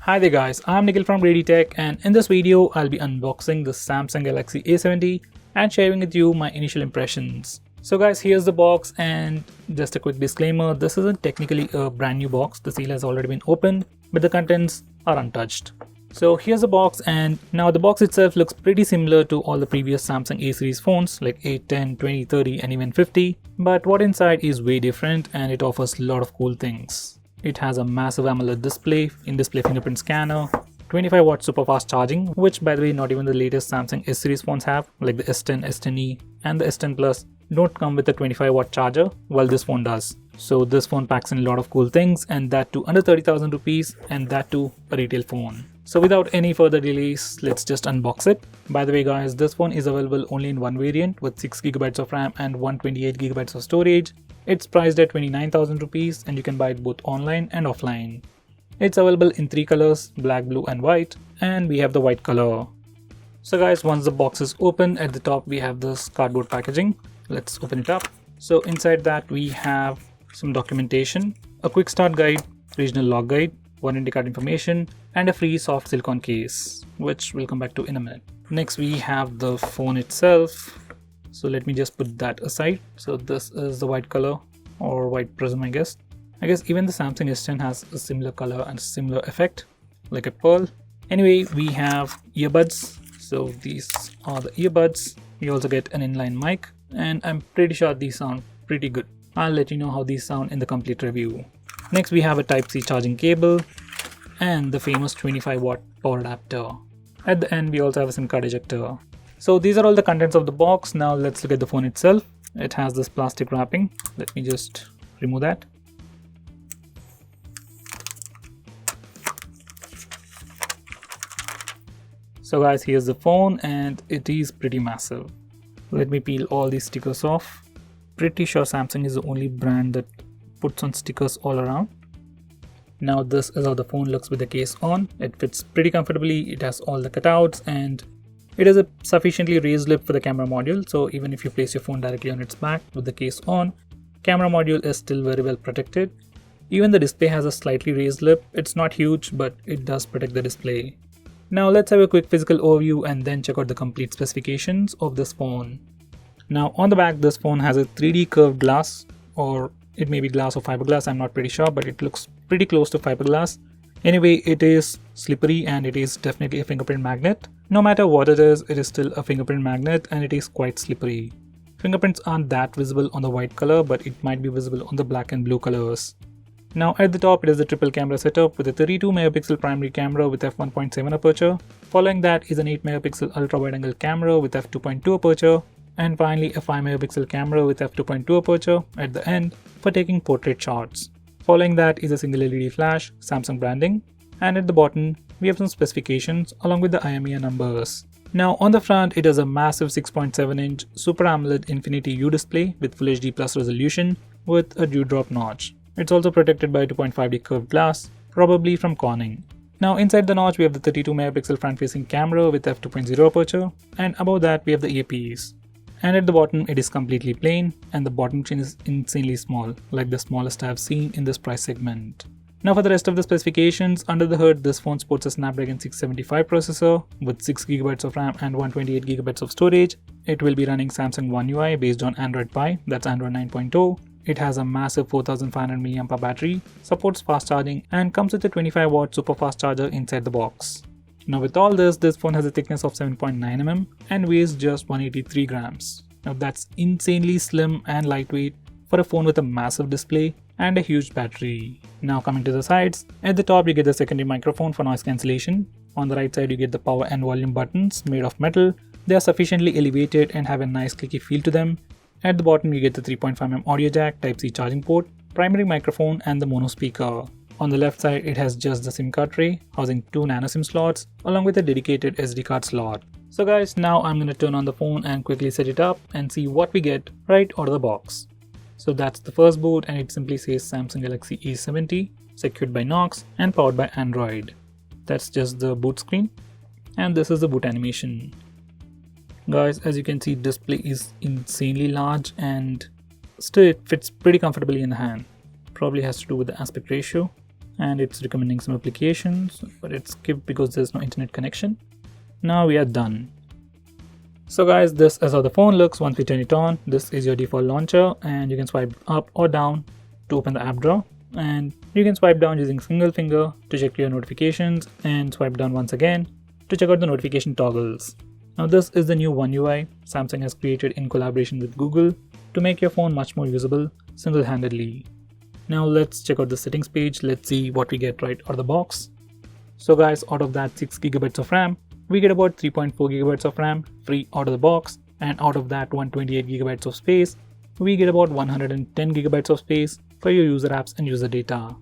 Hi there guys, I'm Nikhil from GreedyTech, and in this video I'll be unboxing the Samsung Galaxy A70 and sharing with you my initial impressions. So guys, here's the box, and just a quick disclaimer, this isn't technically a brand new box. The seal has already been opened, but the contents are untouched. So here's the box, and now the box itself looks pretty similar to all the previous Samsung A series phones like 8, 10, 20, 30 and even 50, but what inside is way different and it offers a lot of cool things. It has a massive AMOLED display, in-display fingerprint scanner, 25-watt super fast charging, which by the way not even the latest Samsung S series phones have, like the S10, S10e and the S10 Plus don't come with a 25-watt charger, while this phone does. So this phone packs in a lot of cool things, and that too under 30,000 rupees, and that too a retail phone. So without any further delays, let's just unbox it. By the way guys, this phone is available only in one variant with 6GB of RAM and 128GB of storage. It's priced at 29,000 rupees and you can buy it both online and offline. It's available in 3 colors, black, blue and white, and we have the white color. So guys, once the box is open, at the top we have this cardboard packaging. Let's open it up. So inside that we have some documentation, a quick start guide, regional log guide, warranty card information, and a free soft silicone case, which we'll come back to in a minute. Next we have the phone itself. So let me just put that aside. So this is the white color, or white prism I guess. Even the Samsung S10 has a similar color and similar effect, like a pearl. Anyway, we have earbuds. So these are the earbuds. You also get an inline mic, and I'm pretty sure these sound pretty good. I'll let you know how these sound in the complete review. Next we have a Type-C charging cable and the famous 25-watt power adapter. At the end we also have a SIM card ejector. So these are all the contents of the box. Now let's look at the phone itself. It has this plastic wrapping. Let me just remove that. So guys, here's the phone and it is pretty massive. Let me peel all these stickers off. Pretty sure Samsung is the only brand that puts on stickers all around. Now this is how the phone looks with the case on. It fits pretty comfortably, it has all the cutouts, and it has a sufficiently raised lip for the camera module, so even if you place your phone directly on its back with the case on, camera module is still very well protected. Even the display has a slightly raised lip. It's not huge, but it does protect the display. Now let's have a quick physical overview and then check out the complete specifications of this phone. Now on the back, this phone has a 3D curved glass, or it may be glass or fiberglass, I'm not pretty sure, but it looks pretty close to fiberglass. Anyway, it is slippery and it is definitely a fingerprint magnet. No matter what it is still a fingerprint magnet and it is quite slippery. Fingerprints aren't that visible on the white color, but it might be visible on the black and blue colors. Now at the top, it is a triple camera setup with a 32 megapixel primary camera with f1.7 aperture. Following that is an 8 megapixel ultra wide angle camera with f2.2 aperture. And finally a 5 megapixel camera with f2.2 aperture at the end for taking portrait shots. Following that is a single LED flash, Samsung branding, and at the bottom we have some specifications along with the IMEI numbers. Now on the front, it has a massive 6.7-inch Super AMOLED Infinity U display with Full HD Plus resolution with a dewdrop notch. It's also protected by 2.5D curved glass, probably from Corning. Now inside the notch we have the 32 megapixel front facing camera with f2.0 aperture, and above that we have the earpiece. And at the bottom it is completely plain, and the bottom chin is insanely small, like the smallest I have seen in this price segment. Now for the rest of the specifications, under the hood this phone sports a Snapdragon 675 processor with 6GB of RAM and 128GB of storage. It will be running Samsung One UI based on Android Pie, that's Android 9.0. It has a massive 4500 mAh battery, supports fast charging, and comes with a 25-watt super fast charger inside the box. Now with all this phone has a thickness of 7.9 mm and weighs just 183 grams. Now that's insanely slim and lightweight for a phone with a massive display and a huge battery. Now coming to the sides, at the top you get the secondary microphone for noise cancellation. On the right side you get the power and volume buttons made of metal. They are sufficiently elevated and have a nice clicky feel to them. At the bottom you get the 3.5mm audio jack, Type-C charging port, primary microphone and the mono speaker. On the left side, it has just the SIM card tray housing 2 nano SIM slots along with a dedicated SD card slot. So guys, now I'm going to turn on the phone and quickly set it up and see what we get right out of the box. So that's the first boot, and it simply says Samsung Galaxy A70, secured by Knox and powered by Android. That's just the boot screen, and this is the boot animation. Guys, as you can see, display is insanely large and still it fits pretty comfortably in the hand. Probably has to do with the aspect ratio. and it's recommending some applications, but it's skipped because there's no internet connection. Now we are done. So guys, this is how the phone looks once we turn it on. This is your default launcher, and you can swipe up or down to open the app drawer, and you can swipe down using single finger to check your notifications, and swipe down once again to check out the notification toggles. Now this is the new One UI Samsung has created in collaboration with Google to make your phone much more usable single-handedly. Now let's check out the settings page. Let's see what we get right out of the box. So guys, out of that 6GB of RAM, we get about 3.4GB of RAM free out of the box, and out of that 128GB of space, we get about 110GB of space for your user apps and user data.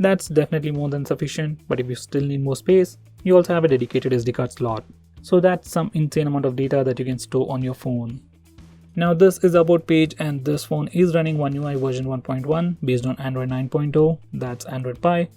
That's definitely more than sufficient, but if you still need more space, you also have a dedicated SD card slot. So that's some insane amount of data that you can store on your phone. Now this is the about page, and this phone is running One UI version 1.1 based on Android 9.0, that's Android Pie.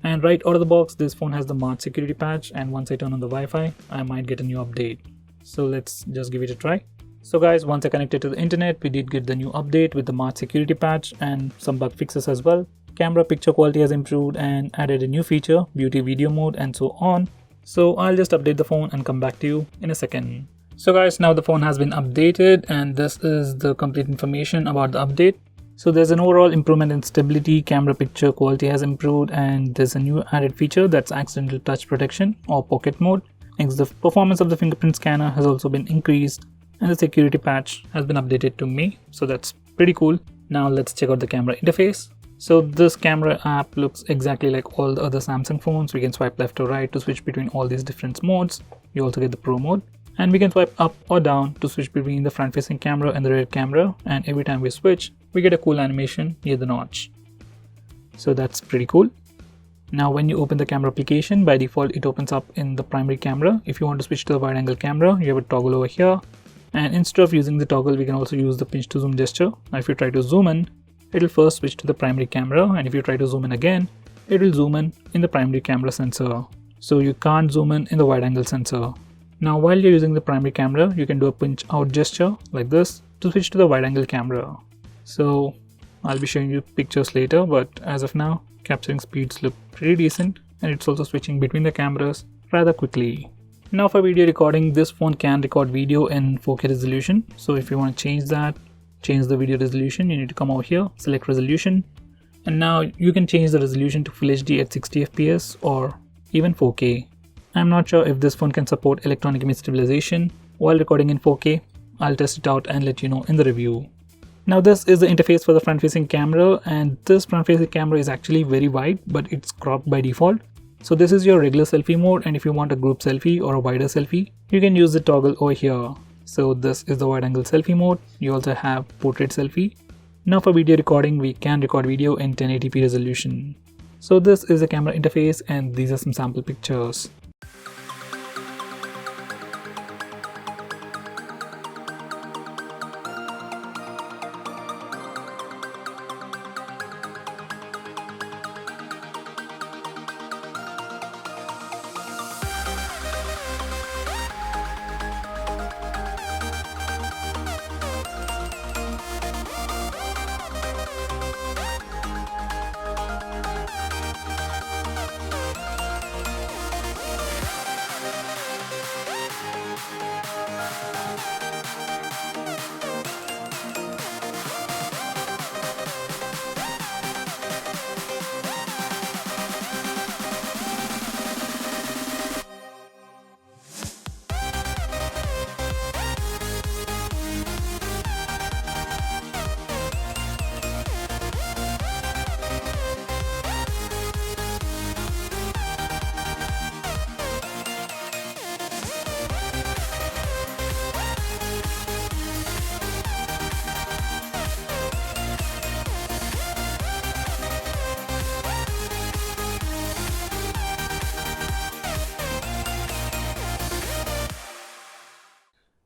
And right out of the box, this phone has the March security patch, and once I turn on the Wi-Fi, I might get a new update. So let's just give it a try. So guys, once I connected to the internet, we did get the new update with the March security patch and some bug fixes as well. Camera picture quality has improved and added a new feature, beauty video mode, and so on. So I'll just update the phone and come back to you in a second. So guys, now the phone has been updated, and this is the complete information about the update. So there's an overall improvement in stability, camera picture quality has improved, and there's a new added feature that's accidental touch protection or pocket mode. Next, the performance of the fingerprint scanner has also been increased, and the security patch has been updated to me. So that's pretty cool. Now let's check out the camera interface. So this camera app looks exactly like all the other Samsung phones. We can swipe left or right to switch between all these different modes. You also get the Pro mode. And we can swipe up or down to switch between the front facing camera and the rear camera. And every time we switch, we get a cool animation near the notch. So that's pretty cool. Now when you open the camera application, by default it opens up in the primary camera. If you want to switch to the wide angle camera, you have a toggle over here. And instead of using the toggle, we can also use the pinch to zoom gesture. Now if you try to zoom in, it will first switch to the primary camera, and if you try to zoom in again, it will zoom in the primary camera sensor. So you can't zoom in the wide angle sensor. Now while you're using the primary camera, you can do a pinch out gesture like this to switch to the wide angle camera. So I'll be showing you pictures later, but as of now, capturing speeds look pretty decent, and it's also switching between the cameras rather quickly. Now for video recording, this phone can record video in 4K resolution. So if you want to change that, change the video resolution, you need to come over here, select resolution, and now you can change the resolution to Full HD at 60 fps or even 4K. I'm not sure if this phone can support electronic image stabilization while recording in 4K. I'll test it out and let you know in the review. Now this is the interface for the front facing camera, and this front facing camera is actually very wide, but it's cropped by default. So this is your regular selfie mode, and if you want a group selfie or a wider selfie, you can use the toggle over here. So this is the wide angle selfie mode. You also have portrait selfie. Now for video recording, we can record video in 1080p resolution. So this is the camera interface, and these are some sample pictures.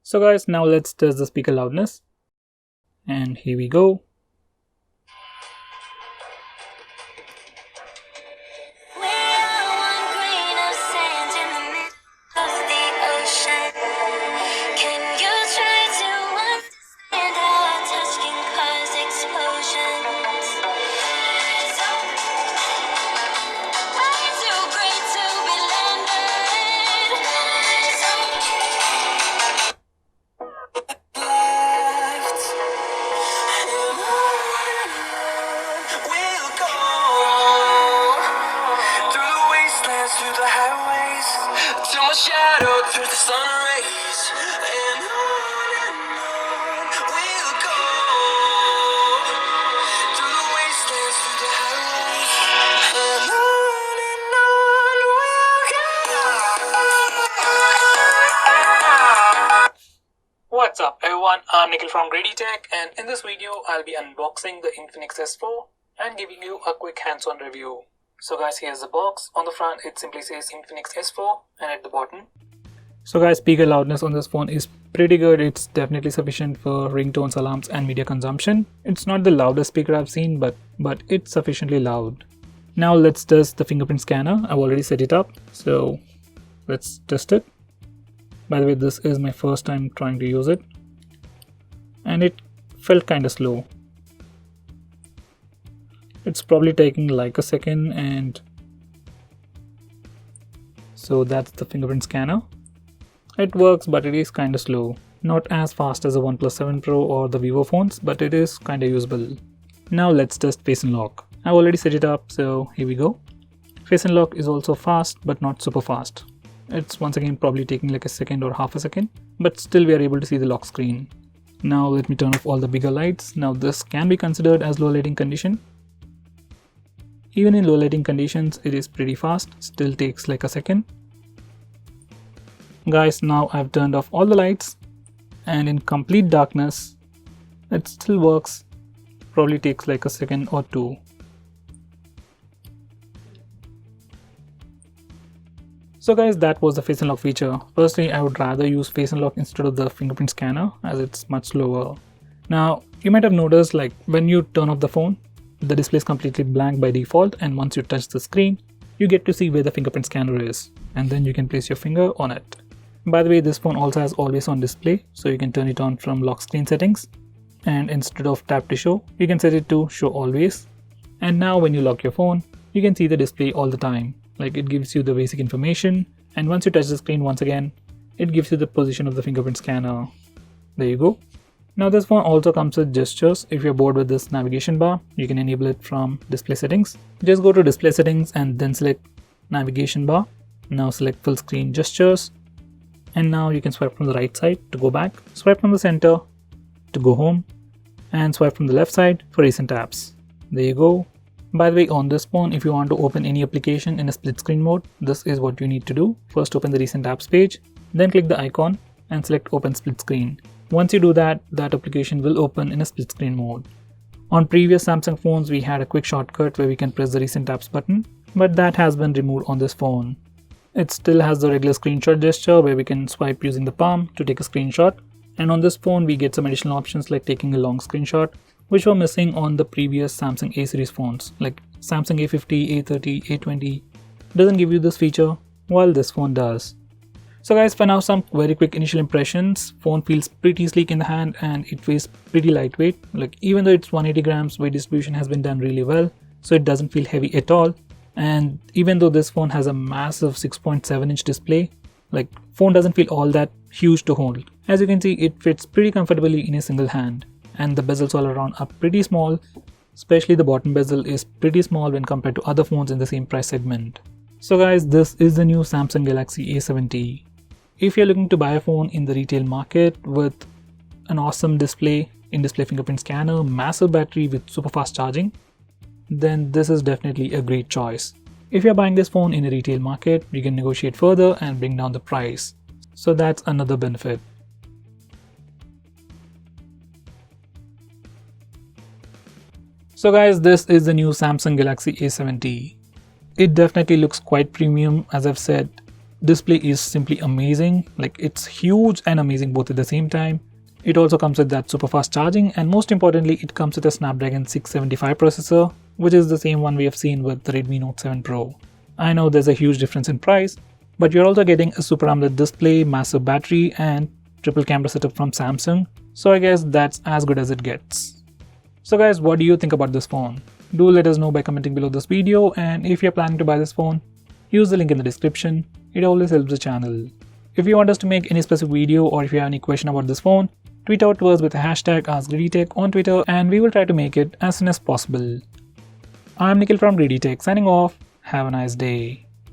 So guys, now let's test the speaker loudness, and here we go. wastelands through the highways, till my shadow through the sun rays, and on we'll go, through the wastelands through the highways, and on we'll go. What's up everyone, I'm Nikhil from GreedyTech, and in this video I'll be unboxing the Infinix S4 and giving you a quick hands-on review. So guys, here's the box. On the front it simply says Infinix S4, and at the bottom. So guys, speaker loudness on this phone is pretty good. It's definitely sufficient for ringtones, alarms and media consumption. It's not the loudest speaker I've seen, but it's sufficiently loud. Now let's test the fingerprint scanner. I've already set it up, so let's test it. By the way, this is my first time trying to use it, and it felt kind of slow. It's probably taking like a second, and so that's the fingerprint scanner. It works, but it is kind of slow. Not as fast as the OnePlus 7 Pro or the Vivo phones, but it is kind of usable. Now let's test Face Unlock. I've already set it up, so here we go. Face Unlock is also fast, but not super fast. It's once again probably taking like a second or half a second, but still we are able to see the lock screen. Now let me turn off all the bigger lights. Now this can be considered as low lighting condition. Even in low lighting conditions, it is pretty fast, still takes like a second. Guys, now I've turned off all the lights, and in complete darkness, it still works. Probably takes like a second or two. So guys, that was the Face Unlock feature. Personally, I would rather use Face Unlock instead of the fingerprint scanner, as it's much slower. Now, you might have noticed, like when you turn off the phone, the display is completely blank by default, and once you touch the screen, you get to see where the fingerprint scanner is, and then you can place your finger on it. By the way, this phone also has always on display, so you can turn it on from lock screen settings, and instead of tap to show, you can set it to show always. And now when you lock your phone, you can see the display all the time. Like, it gives you the basic information, and once you touch the screen once again, it gives you the position of the fingerprint scanner. There you go. Now this phone also comes with gestures. If you're bored with this navigation bar, you can enable it from display settings. Just go to display settings and then select navigation bar. Now select full screen gestures, and now you can swipe from the right side to go back, swipe from the center to go home, and swipe from the left side for recent apps. There you go. By the way, on this phone, if you want to open any application in a split screen mode, this is what you need to do. First open the recent apps page, then click the icon and select open split screen. Once you do that, that application will open in a split screen mode. On previous Samsung phones, we had a quick shortcut where we can press the recent apps button, but that has been removed on this phone. It still has the regular screenshot gesture where we can swipe using the palm to take a screenshot, and on this phone we get some additional options like taking a long screenshot, which were missing on the previous Samsung A series phones. Like Samsung A50, A30, A20 doesn't give you this feature, while this phone does. So guys, for now, some very quick initial impressions. Phone feels pretty sleek in the hand, and it weighs pretty lightweight. Like, even though it's 180 grams, weight distribution has been done really well, so it doesn't feel heavy at all. And even though this phone has a massive 6.7-inch display, like, phone doesn't feel all that huge to hold. As you can see, it fits pretty comfortably in a single hand, and the bezels all around are pretty small. Especially the bottom bezel is pretty small when compared to other phones in the same price segment. So guys, this is the new Samsung Galaxy A70. If you're looking to buy a phone in the retail market with an awesome display, in-display fingerprint scanner, massive battery with super fast charging, then this is definitely a great choice. If you're buying this phone in a retail market, you can negotiate further and bring down the price. So that's another benefit. So guys, this is the new Samsung Galaxy A70. It definitely looks quite premium. As I've said, display is simply amazing. Like, it's huge and amazing both at the same time. It also comes with that super fast charging, and most importantly, it comes with a Snapdragon 675 processor, which is the same one we have seen with the Redmi Note 7 Pro. I know there's a huge difference in price, but you're also getting a Super AMOLED display, massive battery, and triple camera setup from Samsung, so I guess that's as good as it gets. So guys, what do you think about this phone? Do let us know by commenting below this video, and if you're planning to buy this phone, use the link in the description. It always helps the channel. If you want us to make any specific video, or if you have any question about this phone, tweet out to us with the hashtag AskGreedyTech on Twitter, and we will try to make it as soon as possible. I'm Nikhil from GreedyTech signing off. Have a nice day.